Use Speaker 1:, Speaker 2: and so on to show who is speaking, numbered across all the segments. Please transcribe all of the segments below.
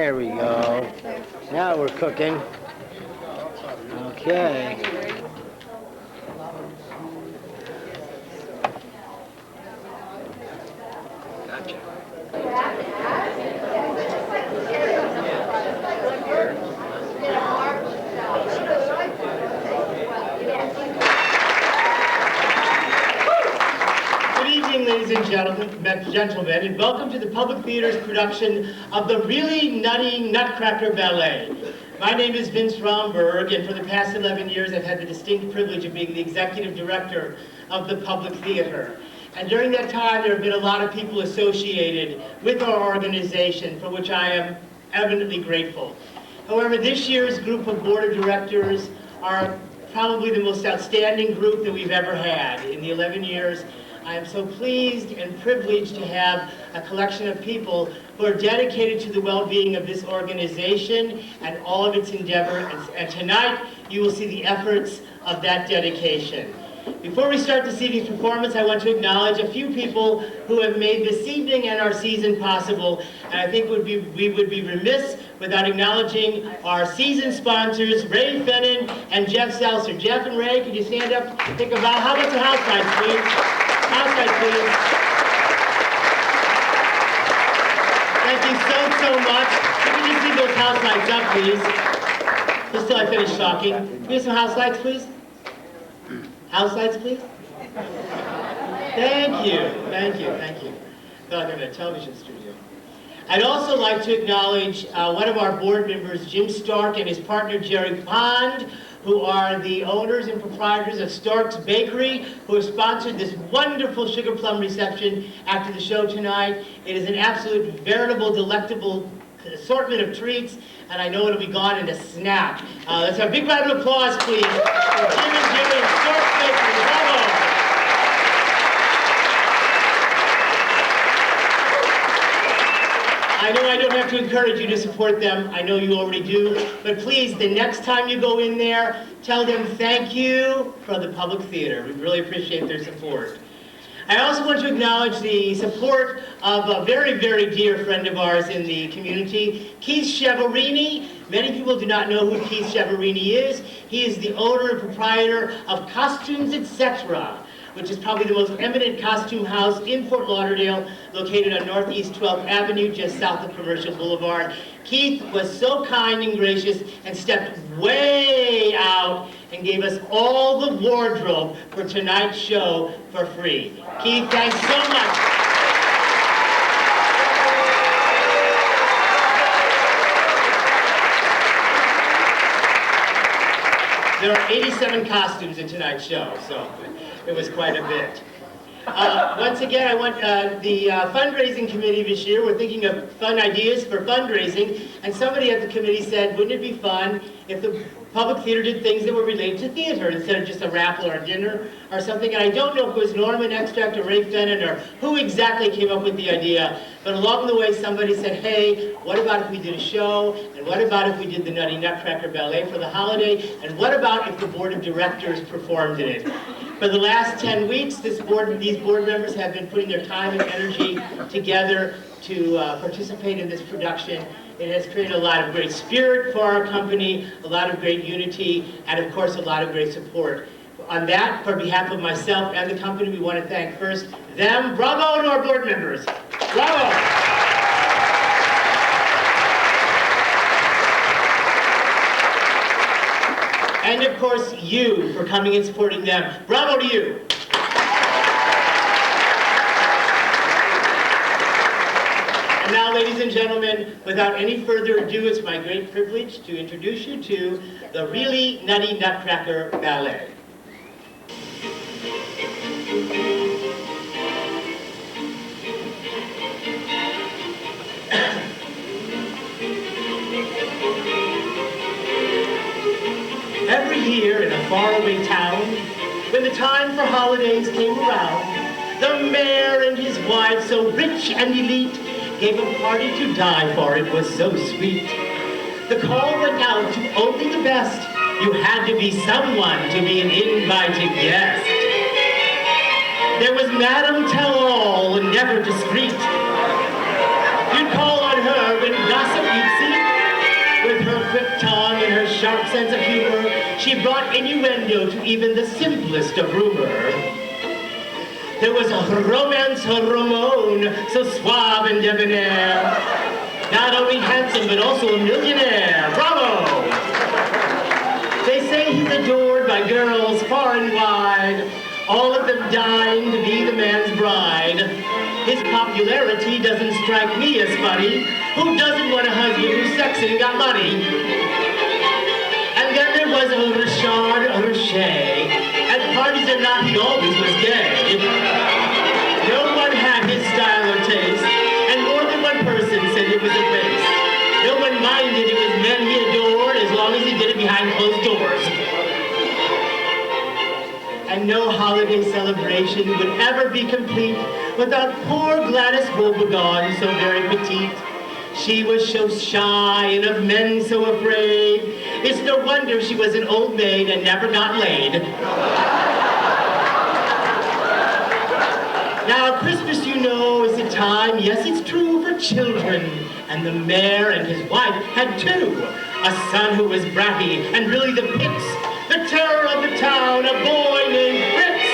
Speaker 1: There we go. Now we're cooking. Okay.
Speaker 2: Good evening, ladies and gentlemen, and welcome to the Public Theater's production of the Really Nutty Nutcracker Ballet. My name is Vince Romberg, and for the past 11 years I've had the distinct privilege of being the executive director of the Public Theater. And during that time there have been a lot of people associated with our organization, for which I am eminently grateful. However, this year's group of board of directors are probably the most outstanding group that we've ever had. In the 11 years, I am so pleased and privileged to have a collection of people who are dedicated to the well-being of this organization and all of its endeavor, and tonight you will see the efforts of that dedication. Before we start this evening's performance, I want to acknowledge a few people who have made this evening and our season possible, and I think we would be remiss without acknowledging our season sponsors, Ray Fennon and Jeff Seltzer. Jeff and Ray, could you stand up and think about, how about the house lights, please? House lights, please. Thank you so much. You can just leave those house lights up, please. Just till I finish talking. Can we have some house lights, please? House lights, please. Thank you. I feel like I'm in a television studio. I'd also like to acknowledge one of our board members, Jim Stark, and his partner, Jerry Pond, who are the owners and proprietors of Stark's Bakery, who have sponsored this wonderful sugar plum reception after the show tonight. It is an absolute, veritable, delectable assortment of treats, and I know it'll be gone in a snap. Let's have a big round of applause, please, for Jim and Jerry and Stark's Bakery. Bravo! I know I don't have to encourage you to support them. I know you already do. But please, the next time you go in there, tell them thank you for the Public Theater. We really appreciate their support. I also want to acknowledge the support of a very, very dear friend of ours in the community, Keith Cheverini. Many people do not know who Keith Cheverini is. He is the owner and proprietor of Costumes Etc., which is probably the most eminent costume house in Fort Lauderdale, located on Northeast 12th Avenue, just south of Commercial Boulevard. Keith was so kind and gracious and stepped way out and gave us all the wardrobe for tonight's show for free. Keith, thanks so much. There are 87 costumes in tonight's show, so it was quite a bit. Once again, I want the fundraising committee this year, we're thinking of fun ideas for fundraising, and somebody at the committee said, wouldn't it be fun if the Public Theater did things that were related to theater instead of just a raffle or a dinner or something? And I don't know if it was Norman Extract or Ray Fennon or who exactly came up with the idea, but along the way somebody said, hey, what about if we did a show? And what about if we did the Nutty Nutcracker Ballet for the holiday? And what about if the board of directors performed in it? For the last 10 weeks, these board members have been putting their time and energy together to participate in this production. It has created a lot of great spirit for our company, a lot of great unity, and of course a lot of great support. On that, for behalf of myself and the company, we want to thank first them. Bravo to our board members. Bravo. And of course, you for coming and supporting them. Bravo to you. And now, ladies and gentlemen, without any further ado, it's my great privilege to introduce you to the Really Nutty Nutcracker Ballet. Every year in a faraway town, when the time for holidays came around, the mayor and his wife, so rich and elite, gave a party to die for. It was so sweet. The call went out to only the best. You had to be someone to be an invited guest. There was Madame Tell-All, never discreet. You'd call on her when gossip you'd see tongue and her sharp sense of humor, she brought innuendo to even the simplest of rumor. There was a romance Ramon, so suave and debonair. Not only handsome, but also a millionaire. Bravo! They say he's adored by girls far and wide, all of them dying to be the man's bride. His popularity doesn't strike me as funny. Who doesn't want a husband who's sexy and got money? And then there was a Richard Richet. At parties or not, he always was gay. No one had his style or taste, and more than one person said it was a face. No one minded it was men he adored as long as he did it behind closed doors. And no holiday celebration would ever be complete without poor Gladys Woebegone, so very petite. She was so shy and of men so afraid. It's no wonder she was an old maid and never got laid. Now, Christmas, you know, is a time, yes, it's true, for children. And the mayor and his wife had two. A son who was bratty and really the pits, the terror of the town, a boy named Fritz.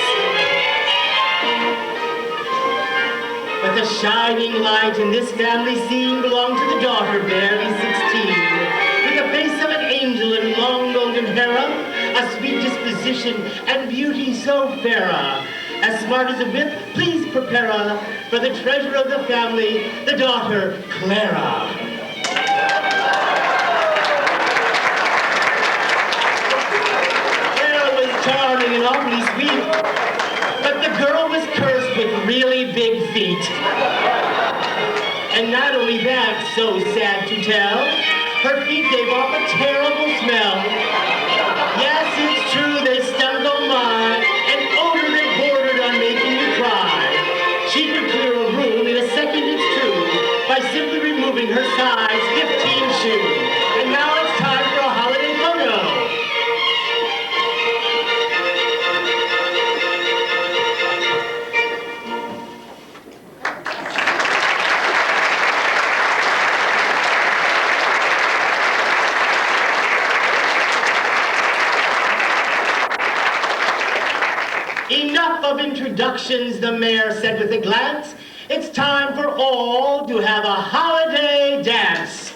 Speaker 2: But the shining light in this family scene belonged to the daughter, barely 16. With the face of an angel and long golden hair, a sweet disposition and beauty so fair. As smart as a whip, please prepare her for the treasure of the family, the daughter, Clara. Clara was charming and awfully sweet, but the girl was cursed with really big feet. And not only that, so sad to tell, her feet gave off a terrible smell. Yes, it's true, they stunk oh my, an odor that bordered on making you cry. She could clear a room in a second, it's true, by simply removing her size 15 shoe. And now it's time for a holiday photo. Enough of introductions, the mayor said with a glance. It's time for all to have a holiday dance.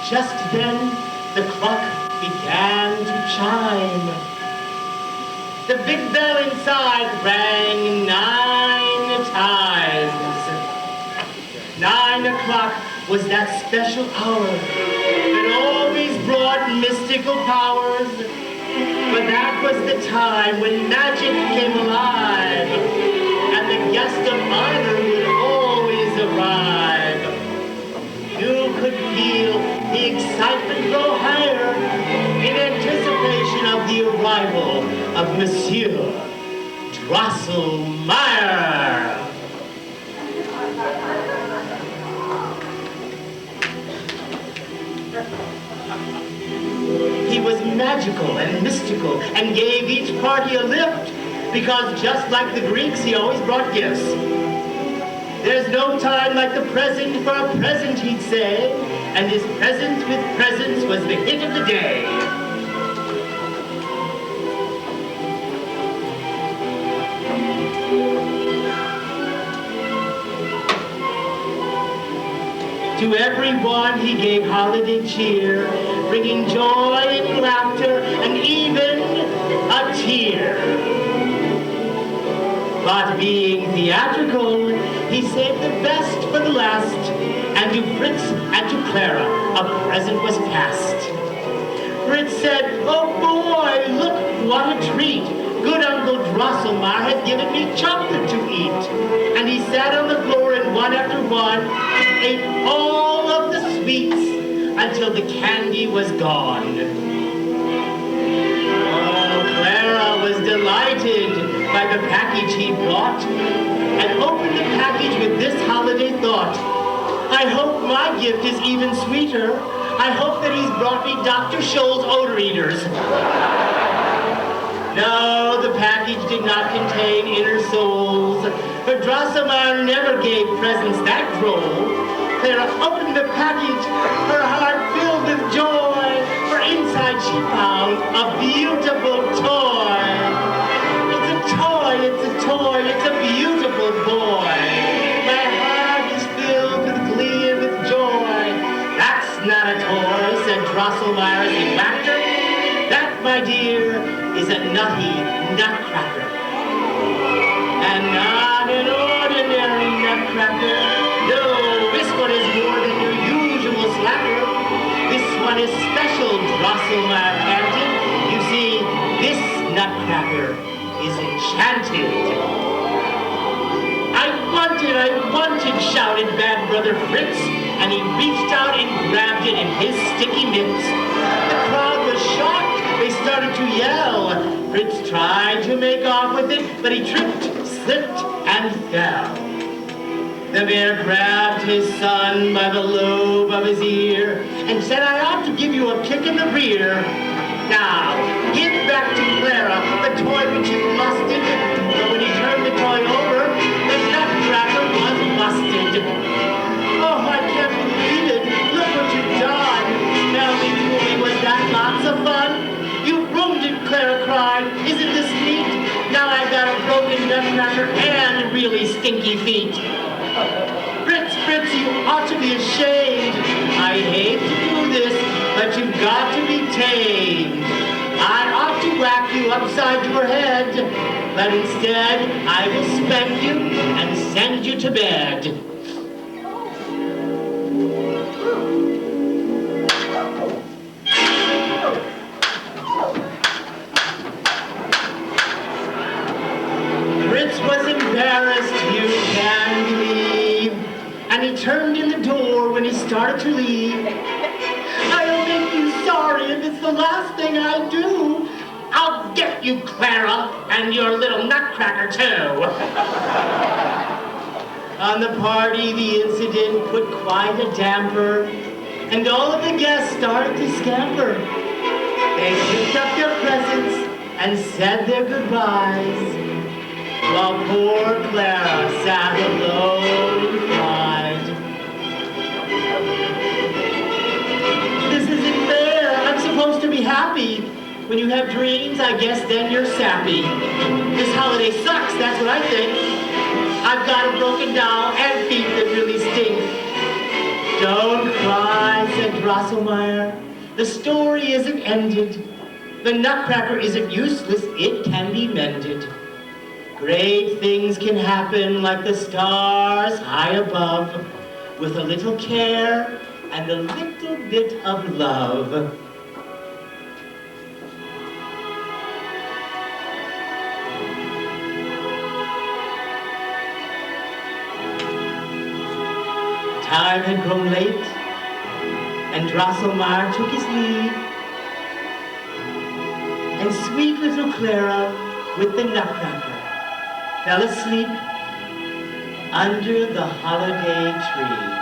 Speaker 2: Just then, the clock began to chime. The big bell inside rang 9 times. 9 o'clock was that special hour that always brought mystical powers. But that was the time when magic came alive, and the guest of honor would always arrive. You could feel the excitement grow higher in anticipation of the arrival of Monsieur Drosselmeyer. He was magical and mystical and gave each party a lift because just like the Greeks, he always brought gifts. There's no time like the present for a present, he'd say, and his present with presents was the hit of the day. To everyone he gave holiday cheer, bringing joy and laughter and even a tear. But being theatrical, he saved the best for the last, and to Fritz and to Clara a present was passed. Fritz said, "Oh boy, look what a treat. Good Uncle Drosselmeyer has given me chocolate to eat." And he sat on the floor and one after one ate all of the sweets until the candy was gone. Oh, Clara was delighted by the package he brought and opened the package with this holiday thought. I hope my gift is even sweeter. I hope that he's brought me Dr. Scholl's odor eaters. No, the package did not contain inner souls, for Drosselmeyer never gave presents that droll. Clara opened the package, her heart filled with joy, for inside she found a beautiful toy. It's a toy, it's a toy, it's a beautiful boy. My heart is filled with glee and with joy. That's not a toy, said Drosselmeyer as he whacked her. That, my dear, is a nutty nutcracker. And not an ordinary nutcracker. No, this one is more than your usual slacker. This one is special, Drosselmeyer panted. You see, this nutcracker is enchanted. I wanted, shouted Bad Brother Fritz, and he reached out and grabbed it in his sticky mitts. The crowd was shocked. They started to yell. Fritz tried to make off with it, but he tripped, slipped, and fell. The bear grabbed his son by the lobe of his ear and said, I ought to give you a kick in the rear. Now, give back to Clara the toy which you lusted. But when he turned the toy over, the nutcracker was busted. Oh, I can't believe it. Look what you've done. Tell me, Julie, was that lots of fun? You ruined it, Clara cried. Isn't this neat? Now I've got a broken nutcracker and really stinky feet. Fritz, you ought to be ashamed. I hate to do this, but you've got to be tamed. I ought to whack you upside your head, but instead I will spank you and send you to bed. Fritz was embarrassed, you can believe, and he turned in the door when he started to leave. I'll make you sorry if it's the last thing I do. I'll get you, Clara, and your little nutcracker, too. On the party, the incident put quite a damper, and all of the guests started to scamper. They picked up their presents and said their goodbyes, while poor Clara sat alone and cried. This isn't fair. I'm supposed to be happy. When you have dreams, I guess then you're sappy. This holiday sucks, that's what I think. I've got a broken doll and feet that really stink. Don't cry, said Drosselmeyer, the story isn't ended. The Nutcracker isn't useless, it can be mended. Great things can happen like the stars high above, with a little care and a little bit of love. Time had grown late, and Drosselmeyer took his leave, and sweet little Clara with the Nutcracker fell asleep under the holiday tree.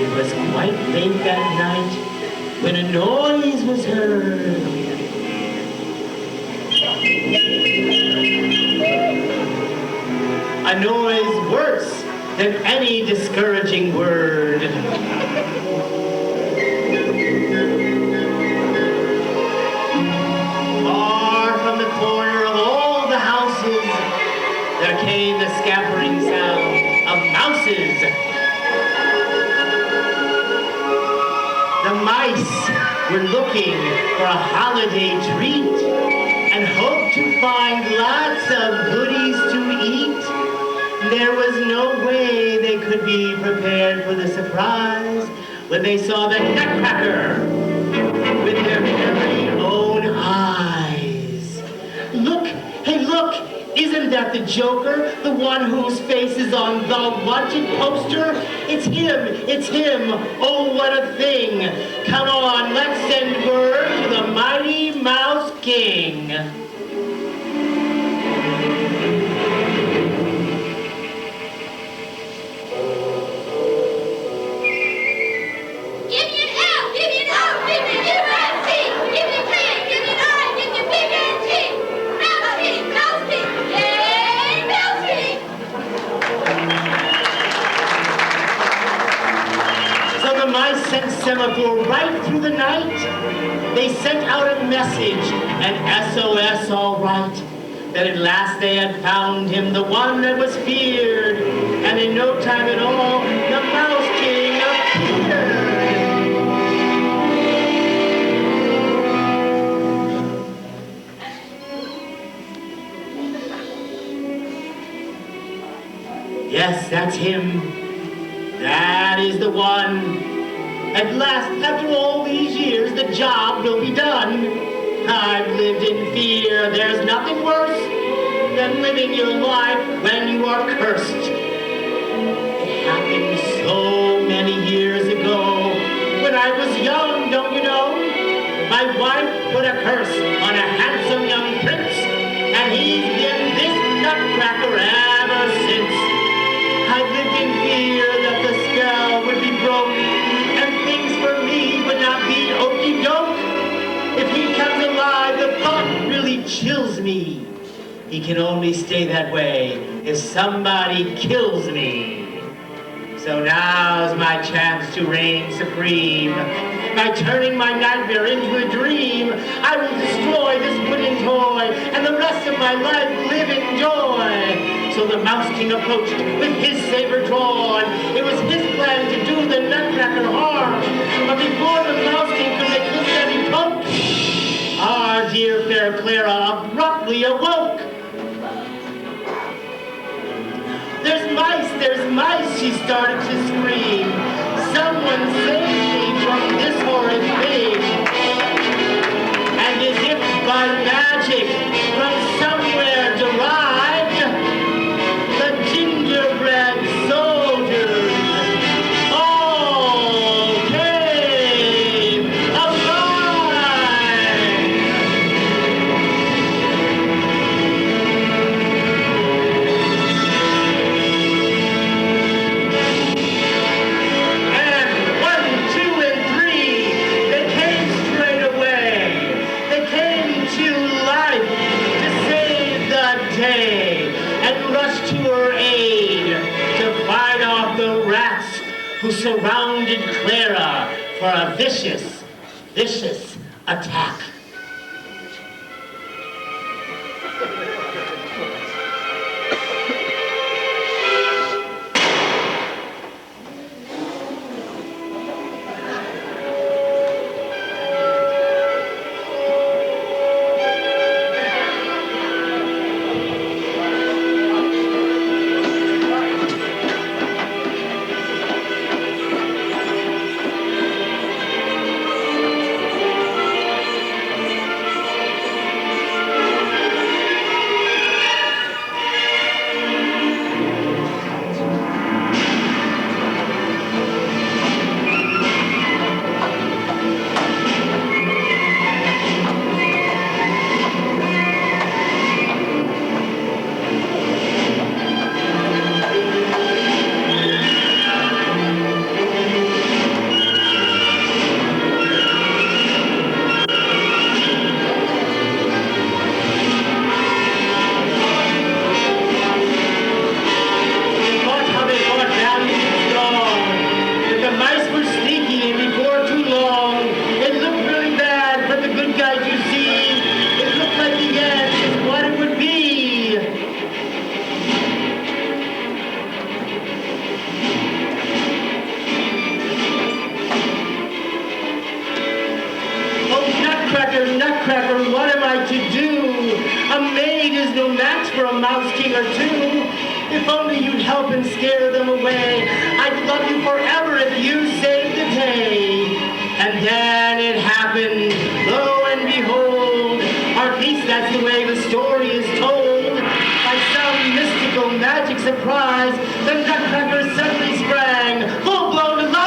Speaker 2: It was quite late that night when a noise was heard. A noise worse than any discouraging word. Far from the corner of all the houses, there came the scampering sound of mouses. The mice were looking for a holiday treat and hoped to find lots of goodies to eat. There was no way they could be prepared for the surprise when they saw the Nutcracker with their very own eyes. Look, hey look, isn't that the Joker? The one whose face is on the wanted poster? It's him. Oh, what a thing. Come on, let's send word to the mighty Mouse King. Sent semaphore right through the night. They sent out a message, an SOS all right, that at last they had found him, the one that was feared, and in no time at all, the Mouse King appeared. Yes, that's him. That is the one. At last, after all these years, the job will be done. I've lived in fear. There's nothing worse than living your life when you are cursed. It happened so many years ago. When I was young, don't you know? My wife put a curse on a handsome young prince, and he's been this Nutcracker ever since. I've lived in fear that the spell would be broken, for me would not be okey-doke. If he comes alive, the thought really chills me. He can only stay that way if somebody kills me. So now's my chance to reign supreme. By turning my nightmare into a dream, I will destroy this wooden toy and the rest of my life live in joy. So the Mouse King approached with his saber drawn. It was his plan to do the Nutcracker harm. But before the Mouse King could make his steady poke, our dear fair Clara abruptly awoke. There's mice, she started to scream. Someone save me from this horrid thing. And as if by magic from somewhere derived, the gingerbread soldiers all came alive. And 1, 2, and 3, they came who surrounded Clara for a vicious, vicious attack. Nutcracker, what am I to do? A maid is no match for a mouse king or two. If only you'd help and scare them away. I'd love you forever if you saved the day. And then it happened, lo and behold, or at least that's the way the story is told. By some mystical magic surprise, the Nutcracker suddenly sprang, full-blown to life.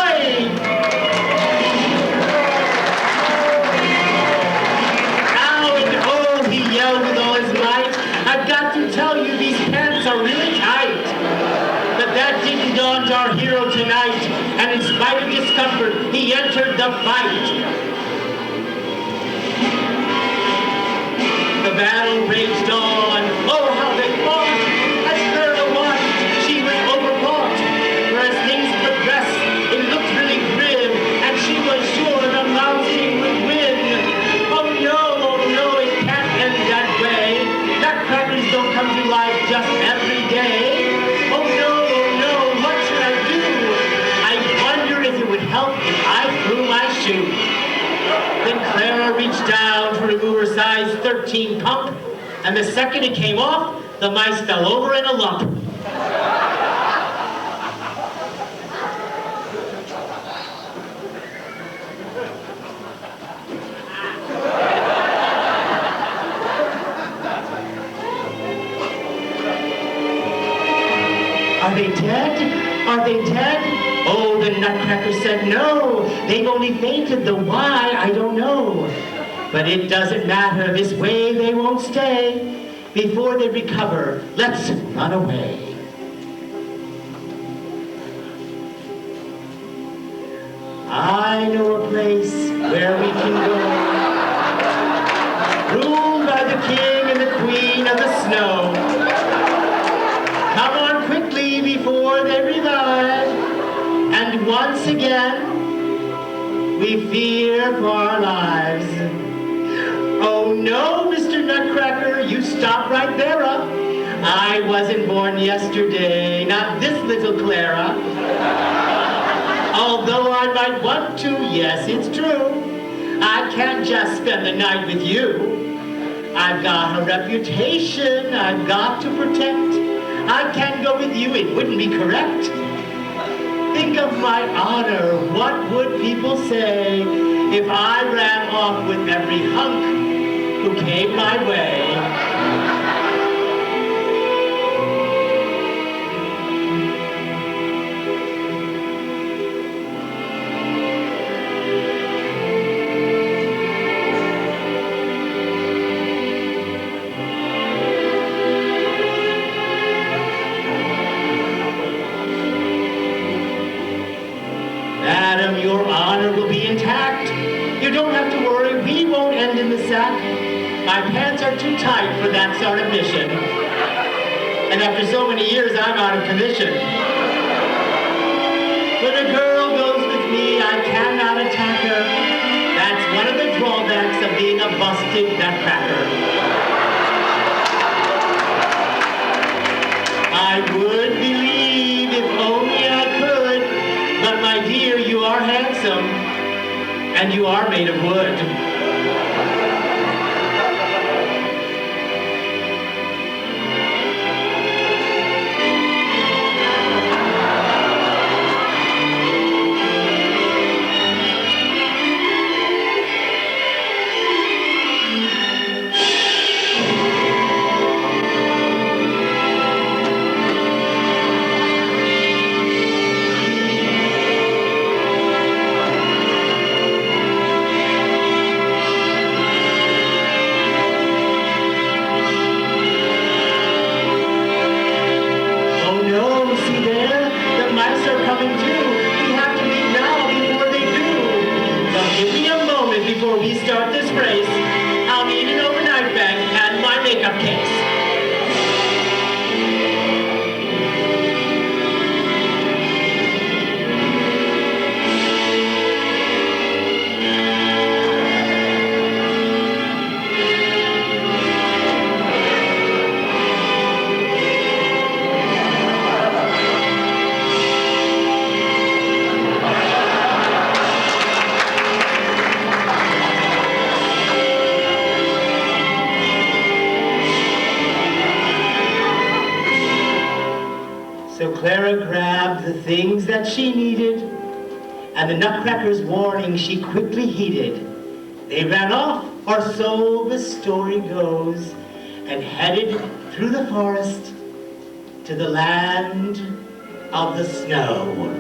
Speaker 2: With all his might, I've got to tell you these pants are really tight. But that didn't daunt our hero tonight, and in spite of discomfort, he entered the fight. The battle raged on. Oh, how they fought! As Clara watched, she was overwrought. For as things progressed, it looked really grim, and she was sure the mouse king would win. Oh no, it can't end that way. Nutcrackers don't come to life just every day. Oh no, what should I do? I wonder if it would help if I threw my shoe. Then Clara reached down to remove her size 13 pump, and the second it came off, the mice fell over in a lump. Are they dead? Are they dead? Oh, the Nutcracker said no. They've only fainted. The why, I don't know. But it doesn't matter. This way they won't stay. Before they recover, let's run away. I know a place where we can go. Ruled by the king and the queen of the snow. Come on quickly before they revive. And once again, we fear for our lives. Oh no, Mr. Nutcracker, you stop right there up. I wasn't born yesterday, not this little Clara. Although I might want to, yes, it's true. I can't just spend the night with you. I've got a reputation I've got to protect. I can't go with you, it wouldn't be correct. Think of my honor, what would people say if I ran off with every hunk who came my way? Madam, your honor will be intact. You don't have to worry, we won't end in the sack. My pants are too tight for that sort of mission. And after so many years, I'm out of commission. When a girl frosted nutcracker. I would believe if only I could, but my dear, you are handsome, and you are made of wood. Before we start this race, I'll need an overnight bag and my makeup case. So Clara grabbed the things that she needed, and the Nutcracker's warning she quickly heeded. They ran off, or so the story goes, and headed through the forest to the land of the snow.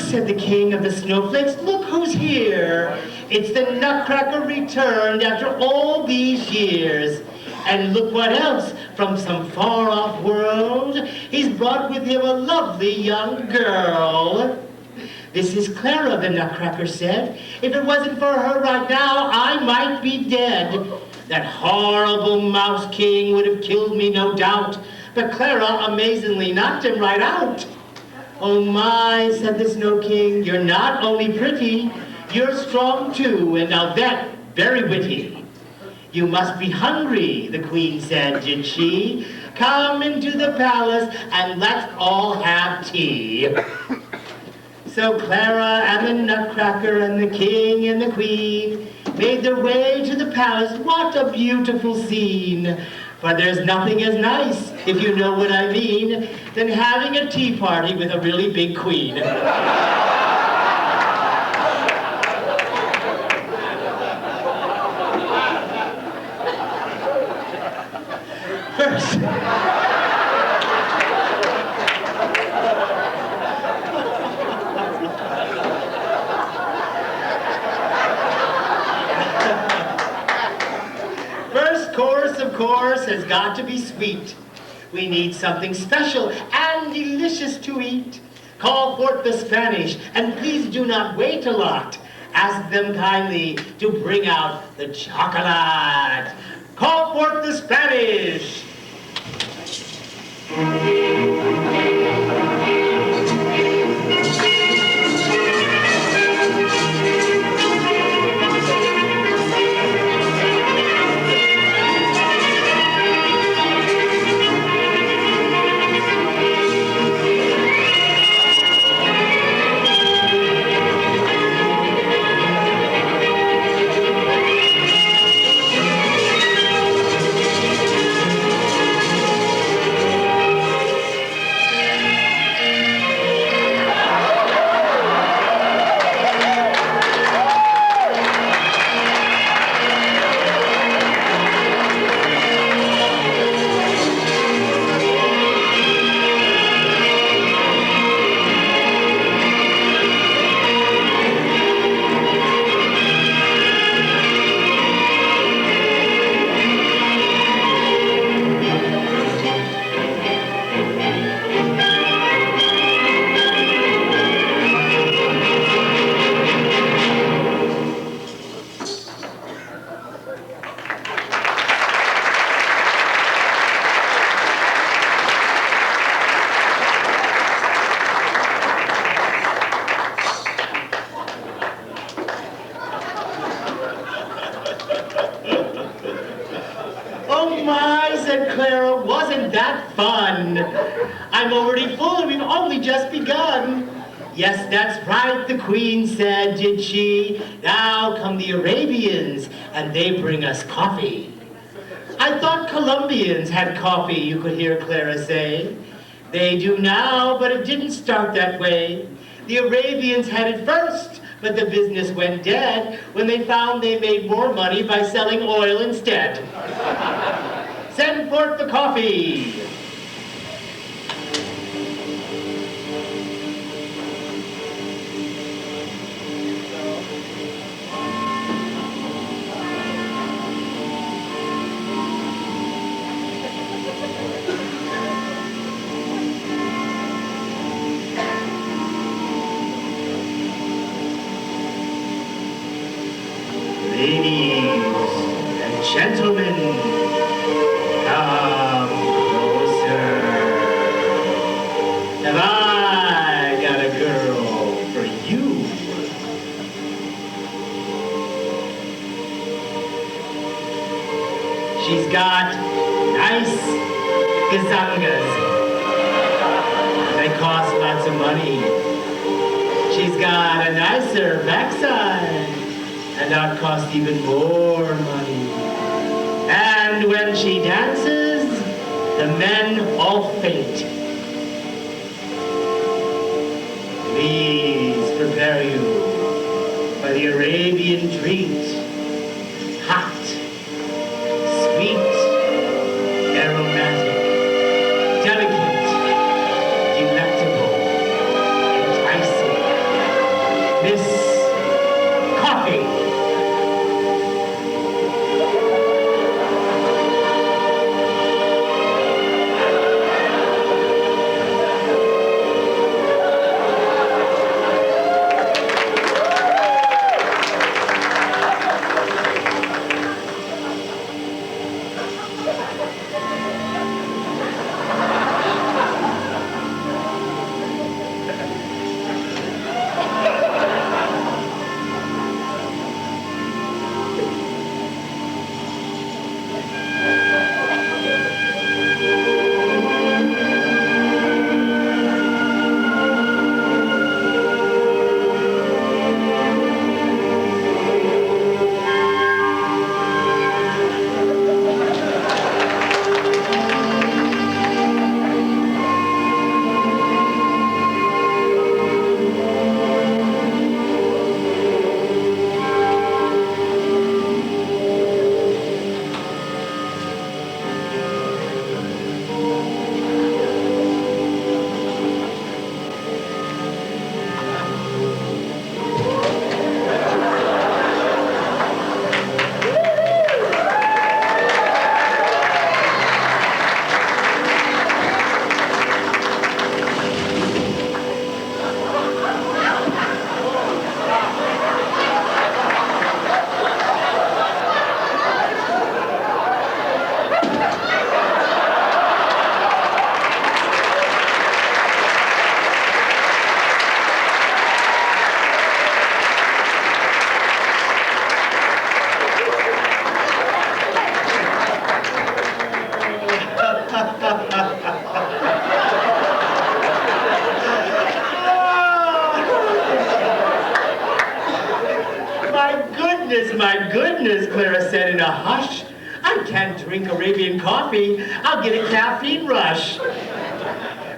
Speaker 2: Said the king of the snowflakes, look who's here. It's the Nutcracker returned after all these years. And look what else, from some far-off world, he's brought with him a lovely young girl. This is Clara, the Nutcracker said. If it wasn't for her right now, I might be dead. That horrible Mouse King would have killed me, no doubt. But Clara amazingly knocked him right out. Oh my, said the Snow King, you're not only pretty, you're strong too, and I'll bet very witty. You must be hungry, the Queen said, did she? Come into the palace and let's all have tea. So Clara and the Nutcracker and the King and the Queen made their way to the palace. What a beautiful scene! For there's nothing as nice, if you know what I mean, than having a tea party with a really big queen. First, of course, has got to be sweet. We need something special and delicious to eat. Call forth the Spanish, and please do not wait a lot. Ask them kindly to bring out the chocolate. Call forth the Spanish. Oh my, said Clara, wasn't that fun? I'm already full and we've only just begun. Yes, that's right, the Queen said, did she? Now come the Arabians, and they bring us coffee. I thought Colombians had coffee, you could hear Clara say. They do now, but it didn't start that way. The Arabians had it first, but the business went dead when they found they made more money by selling oil instead. Send forth the coffee. Ladies and gentlemen, come closer. Have I got a girl for you? She's got nice gazangas. They cost lots of money. She's got a nicer backside. And that cost even more money. And when she dances, the men all faint. Please prepare you for the Arabian treat. Hot, sweet, aromatic, delicate, delectable, enticing. Miss Coffee. my goodness, Clara said in a hush. I can't drink Arabian coffee. I'll get a caffeine rush.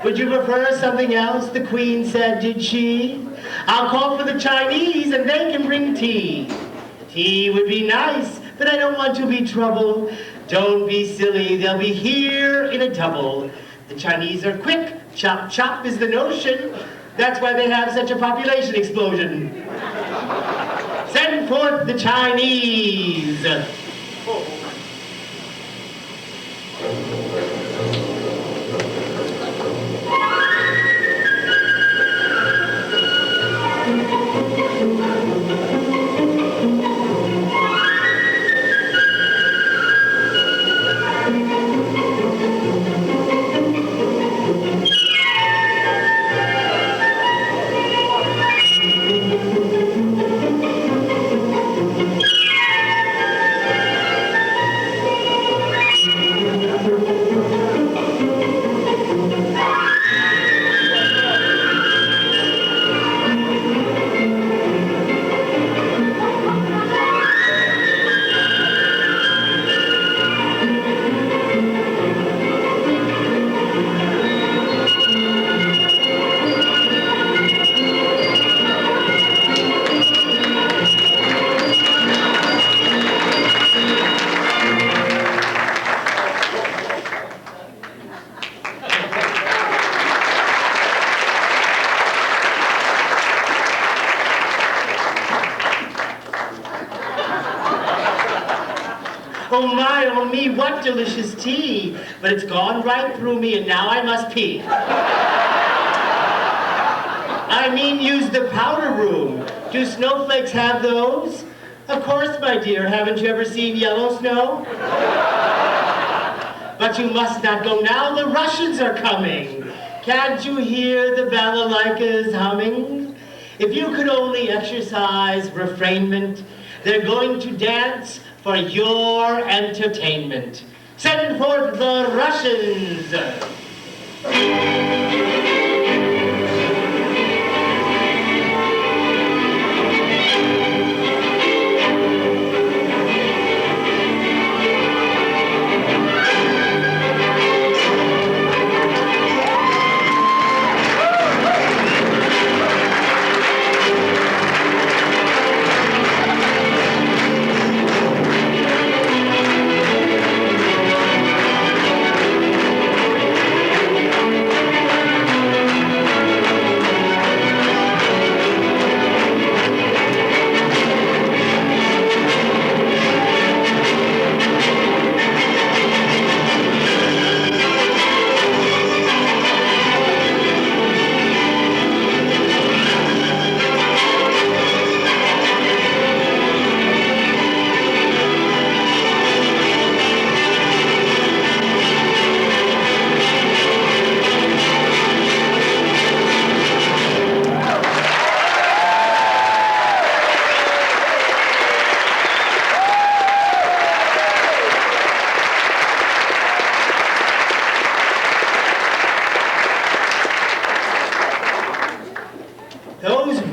Speaker 2: Would you prefer something else? The Queen said, did she? I'll call for the Chinese and they can bring tea. Tea would be nice, but I don't want to be trouble. Don't be silly, they'll be here in a double. The Chinese are quick, chop chop is the notion. That's why they have such a population explosion. Send forth the Chinese. Oh me, what delicious tea. But it's gone right through me and now I must pee. I mean, use the powder room. Do snowflakes have those? Of course, my dear. Haven't you ever seen yellow snow? But you must not go now. The Russians are coming. Can't you hear the balalaikas humming? If you could only exercise refrainment, they're going to dance for your entertainment. Send forth the Russians.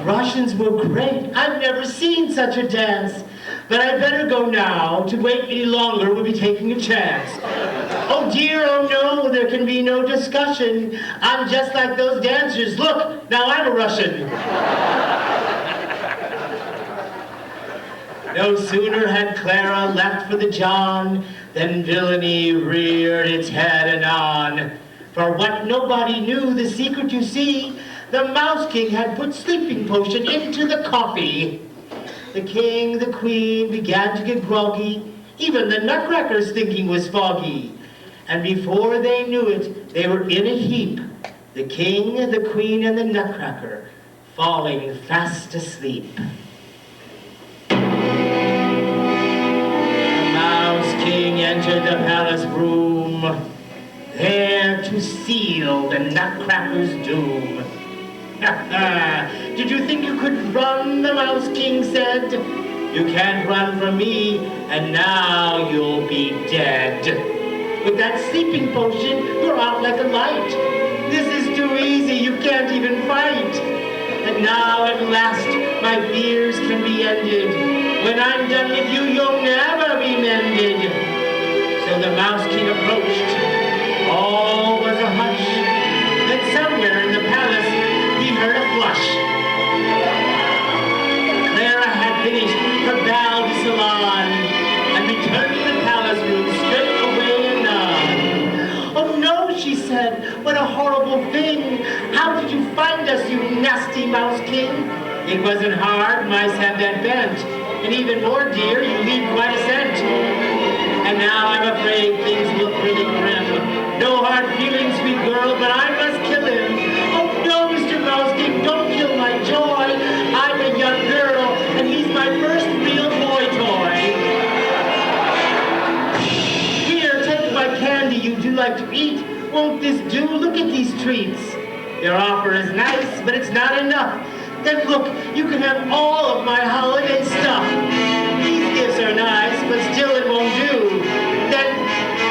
Speaker 2: Russians were great. I've never seen such a dance. But I better go now. To wait any longer would be taking a chance. Oh dear, oh no, there can be no discussion. I'm just like those dancers. Look, now I'm a Russian. No sooner had Clara left for the John than villainy reared its head anon. For what nobody knew, the secret you see, the Mouse King had put sleeping potion into the coffee. The king, the queen began to get groggy. Even the Nutcracker's thinking was foggy. And before they knew it, they were in a heap. The king, the queen, and the Nutcracker falling fast asleep. The Mouse King entered the palace room, there to seal the Nutcracker's doom. Did you think you could run, the Mouse King said. You can't run from me, and now you'll be dead. With that sleeping potion, you're out like a light. This is too easy, you can't even fight. And now at last, my fears can be ended. When I'm done with you, you'll never be mended. So the Mouse King approached. All was a hush. Then somewhere in the palace, he heard a flush. Clara had finished her bal de salon and returned to the palace room straight away and none. Oh no, she said, what a horrible thing. How did you find us, you nasty Mouse King? It wasn't hard, mice have that bent. And even more, dear, you leave quite a scent. And now I'm afraid things look really grim. No hard feelings, sweet girl, but I must kill him. Oh no, Mr. Mouse King, don't kill my joy. I'm a young girl, and he's my first real boy toy. Here, take my candy you do like to eat. Won't this do? Look at these treats. Your offer is nice, but it's not enough. Then look, you can have all of my holiday stuff. These gifts are nice, but still it won't do. Then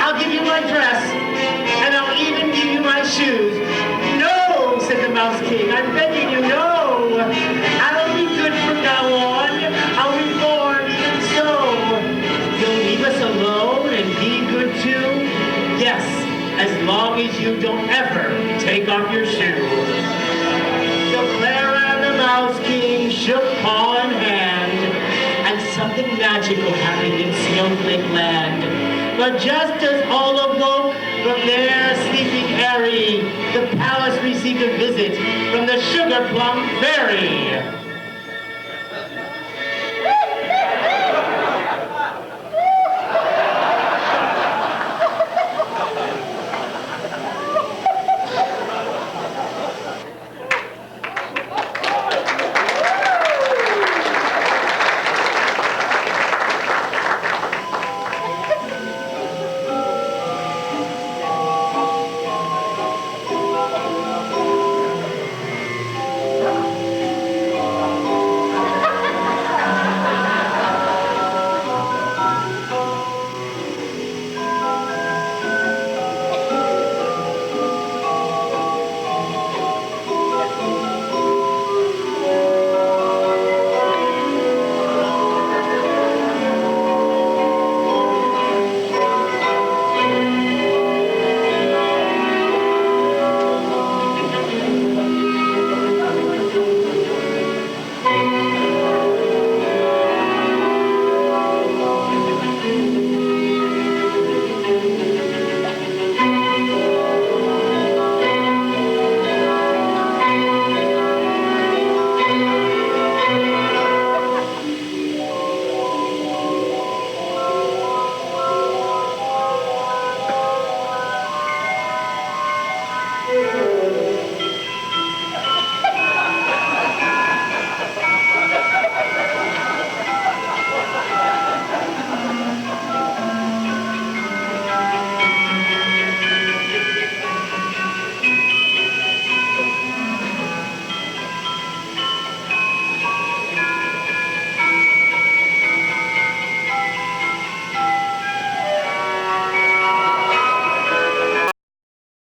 Speaker 2: I'll give you my dress, and I'll even give you my shoes. No, said the Mouse King, I'm begging you, no. I'll be good from now on. I'll reform even so. You'll leave us alone and be good too? Yes, as long as you don't ever take off your shoes. So Clara and the Mouse King shook paw in hand, and something magical happened in Snowflake Land. But just as all awoke from their sleeping airy, the palace received a visit from the Sugar Plum Fairy.